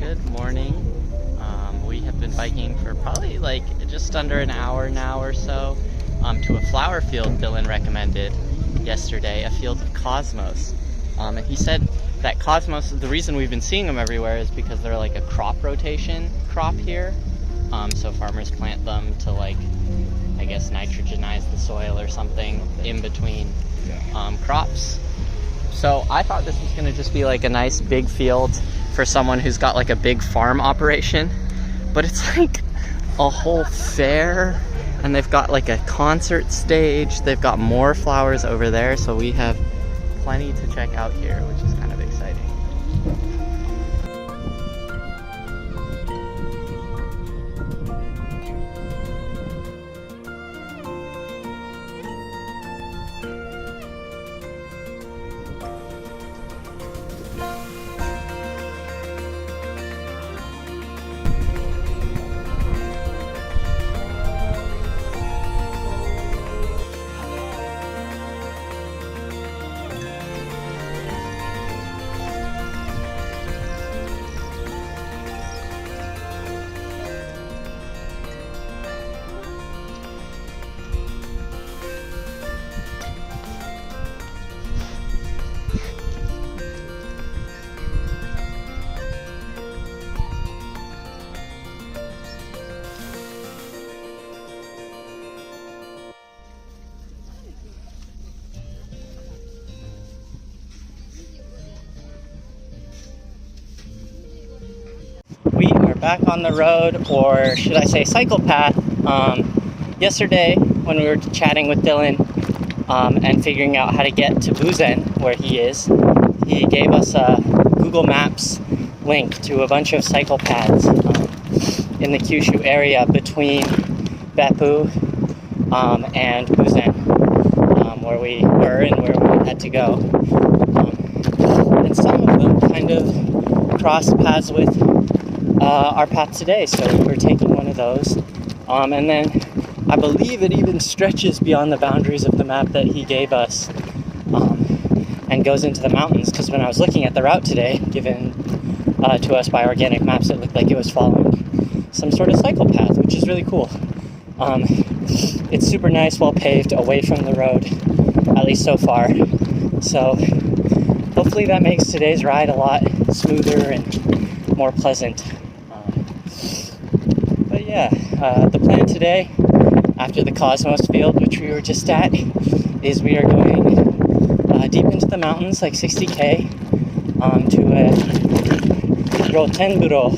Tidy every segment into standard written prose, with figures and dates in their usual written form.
Good morning. We have been biking for probably like just under an hour now or so to a flower field Dylan recommended yesterday, a field of cosmos. And he said that cosmos, the reason we've been seeing them everywhere is because they're like a crop rotation crop here. So farmers plant them to like, I guess, nitrogenize the soil or something in between crops. So I thought this was going to just be like a nice big field for someone who's got like a big farm operation, but it's like a whole fair, and they've got like a concert stage. They've got more flowers over there, so we have plenty to check out here, which is kind of exciting. We are back on the road, or should I say cycle path. Yesterday when we were chatting with Dylan and figuring out how to get to Buchen, where he is, he gave us a Google Maps link to a bunch of cycle paths in the Kyushu area between Beppu and Buchen, where we were and where we had to go. And some of them kind of crossed paths with our path today, so we're taking one of those. And then I believe it even stretches beyond the boundaries of the map that he gave us and goes into the mountains, because when I was looking at the route today, given to us by Organic Maps, it looked like it was following some sort of cycle path, which is really cool. It's super nice, well paved, away from the road, at least so far. So hopefully that makes today's ride a lot smoother and more pleasant. But yeah, the plan today, after the Cosmos field, which we were just at, is we are going deep into the mountains, like 60k, to a Rotenburo,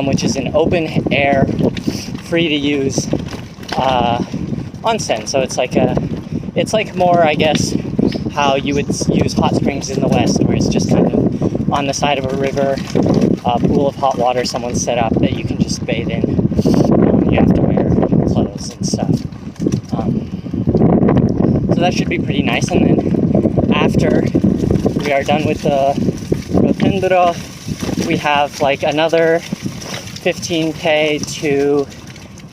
which is an open air, free to use onsen. So it's like more, I guess, how you would use hot springs in the West, where it's just kind of on the side of a river, a pool of hot water someone set up that you can just bathe in. You have to wear clothes and stuff. So that should be pretty nice. And then after we are done with the Rotenduro, we have like another 15k to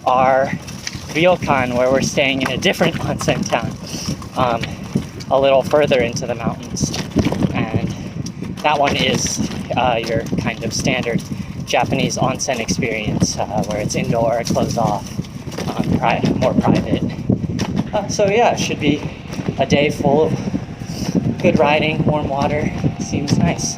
our ryokan, where we're staying in a different onsen town, a little further into the mountains. And that one is your kind of standard Japanese onsen experience, where it's indoor, closed off, more private. So yeah, it should be a day full of good riding, warm water. Seems nice.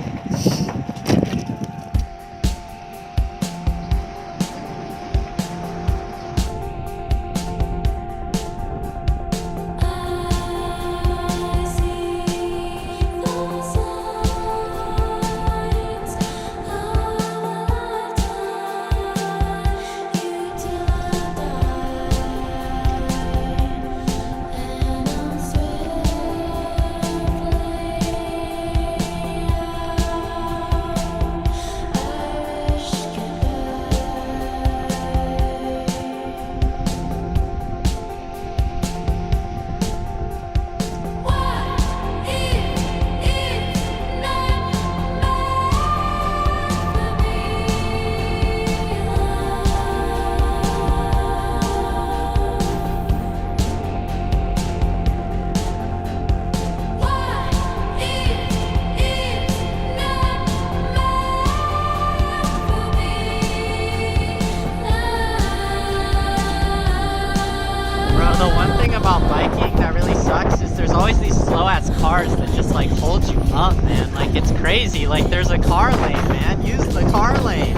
about biking that really sucks is there's always these slow ass cars that just like hold you up, man. Like it's crazy. Like there's a car lane, man. Use the car lane.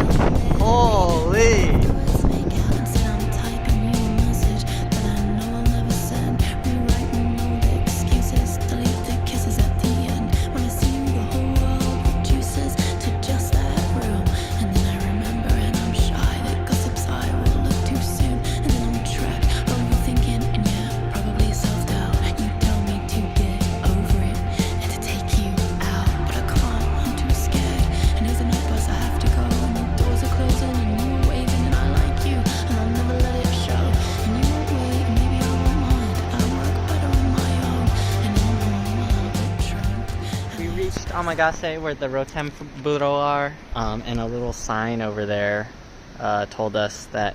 Holy. Amagase, where the Rotemburo are, and a little sign over there told us that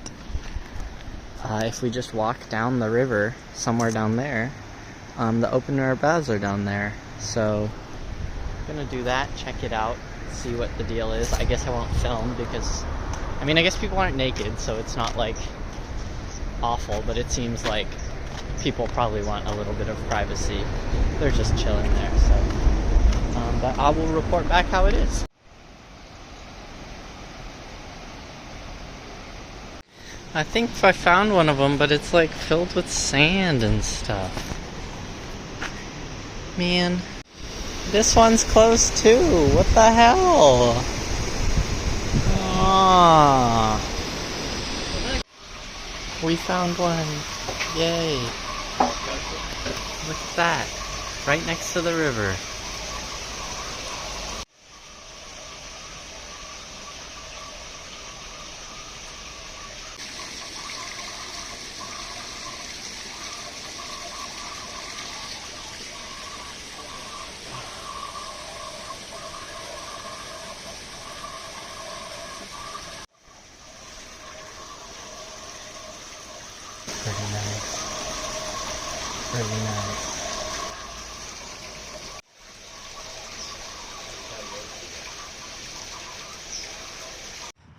if we just walk down the river, somewhere down there, the open air baths are down there. So I'm gonna do that, check it out, see what the deal is. I guess I won't film because, I mean, I guess people aren't naked, so it's not like awful, but it seems like people probably want a little bit of privacy. They're just chilling there, so. But I will report back how it is. I think I found one of them, but it's like filled with sand and stuff. Man, this one's closed too. What the hell? Aww. We found one. Yay. Look at that. Right next to the river. Pretty nice. Pretty nice.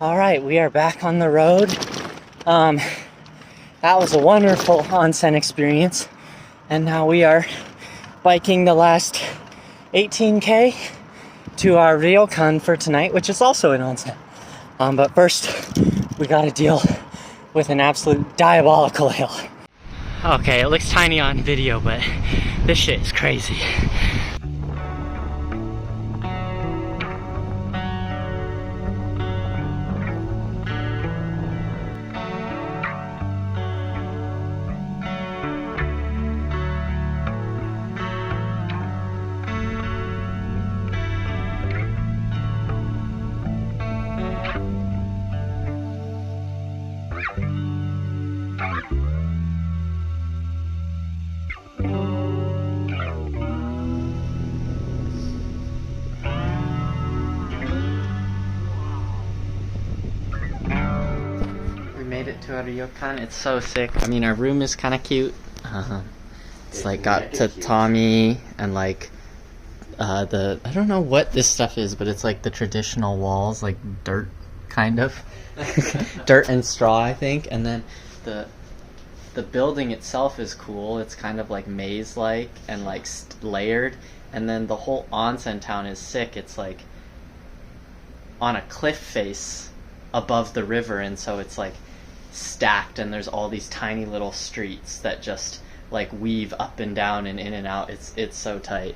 All right, we are back on the road. That was a wonderful onsen experience. And now we are biking the last 18K to our ryokan for tonight, which is also an onsen. But first, we gotta deal with an absolute diabolical hill. Okay, it looks tiny on video, but this shit is crazy. Made it to our ryokan. It's so sick. I mean, our room is kind of cute. It's like got tatami and like I don't know what this stuff is, but it's like the traditional walls, like dirt, kind of. Dirt and straw, I think. And then the building itself is cool. It's kind of like maze-like and like layered. And then the whole onsen town is sick. It's like on a cliff face above the river, and so it's like stacked, and there's all these tiny little streets that just like weave up and down and in and out. It's so tight.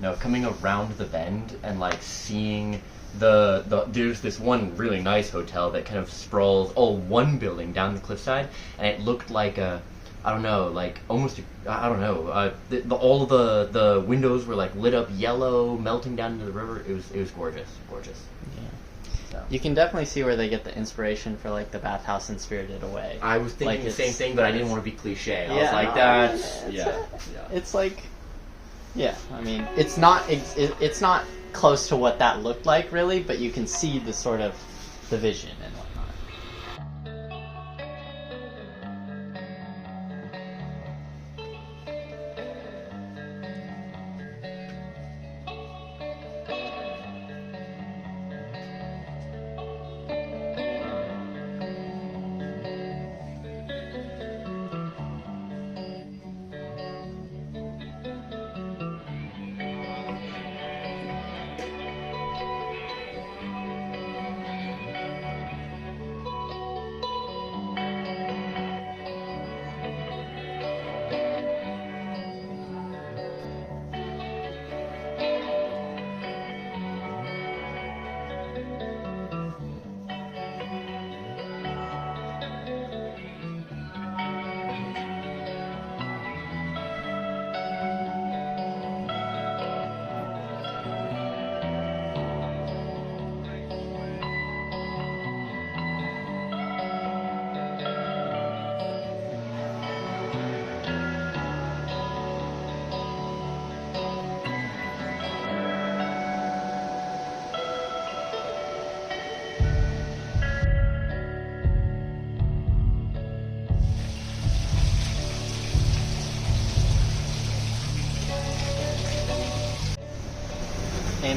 No, coming around the bend and like seeing there's this one really nice hotel that kind of sprawls one building down the cliffside, and it looked like I don't know, like almost all of the windows were like lit up yellow, melting down into the river. It was gorgeous. Yeah. So. You can definitely see where they get the inspiration for like the bathhouse in Spirited Away. I was thinking the same thing, but I didn't want to be cliche. I was like, It's like, yeah. I mean, it's not close to what that looked like really, but you can see the sort of the vision and whatnot.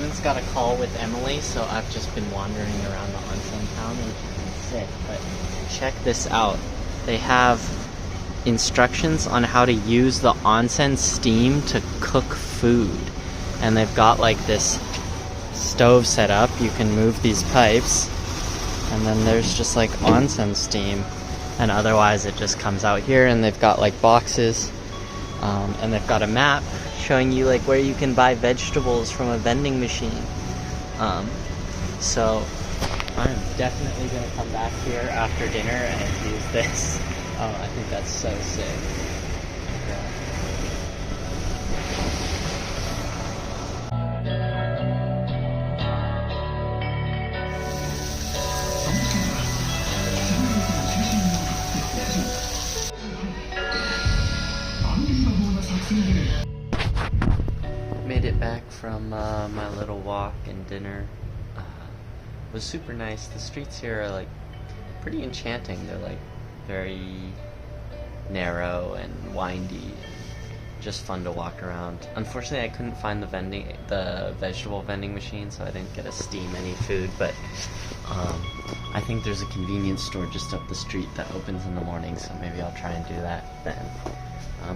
Simon's got a call with Emily, so I've just been wandering around the onsen town, which is sick. But check this out. They have instructions on how to use the onsen steam to cook food. And they've got like this stove set up. You can move these pipes, and then there's just like onsen steam. And otherwise it just comes out here, and they've got like boxes. And they've got a map showing you like where you can buy vegetables from a vending machine. So I'm definitely gonna come back here after dinner and use this. I think that's so sick. Made it back from my little walk and dinner. It was super nice. The streets here are like pretty enchanting. They're like very narrow and windy, and just fun to walk around. Unfortunately, I couldn't find the vegetable vending machine, so I didn't get to steam any food. But I think there's a convenience store just up the street that opens in the morning, so maybe I'll try and do that then.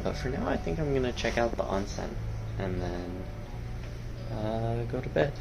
But for now, I think I'm gonna check out the onsen and then go to bed.